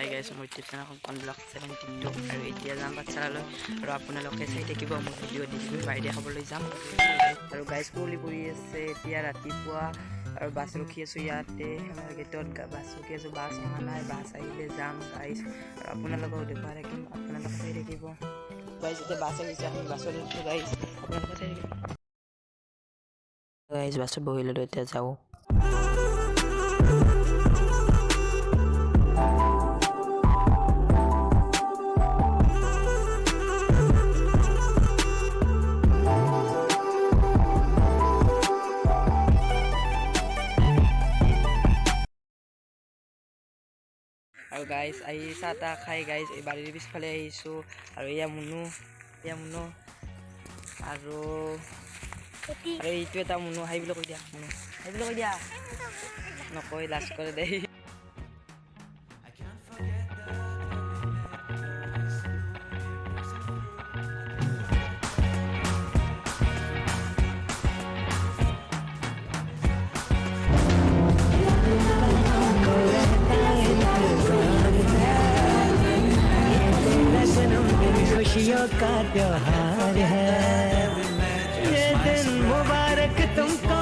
hi guys মোৰ YouTube চেনেলখন কনব্লক 72 আৰু এতিয়া যাম বাচ্চালৈ আৰু আপোনালোকে চাই থাকিব মোৰ ভিডিঅ' দি দিবি বাইদেউ খাবলৈ যাম আৰু গাইছ কুঁৱলী পৰি আছে এতিয়া ৰাতিপুৱা আৰু বাছ ৰখি আছোঁ ইয়াতে আমাৰ গেটত বাছ ৰখি আছোঁ বাছ অহা নাই বাছ আহিলে যাম গাইছ আৰু আপোনালোকক দেখুৱাই থাকিম আপোনালোকে চাই থাকিব গাইছ এতিয়া বাছ আহিছে আমি বাছত উঠো গাইছ আপোনালোকে চাই থাকিব গাইছ বাছত বহিলোঁ এতিয়া যাওঁ আৰু গাইছ আহি চাহ তাহ খাই গাইছ এই বাৰীৰ পিছফালে আহিছোঁ আৰু এয়া মুনু আৰু এইটো এটা মুনু হাই বুলি কৈ দিয়া মুনু হাই বুলি কৈ দিয়া নকয় লাজ কৰে দেই खुशियों का त्योहार है ये दिन मुबारक तुमको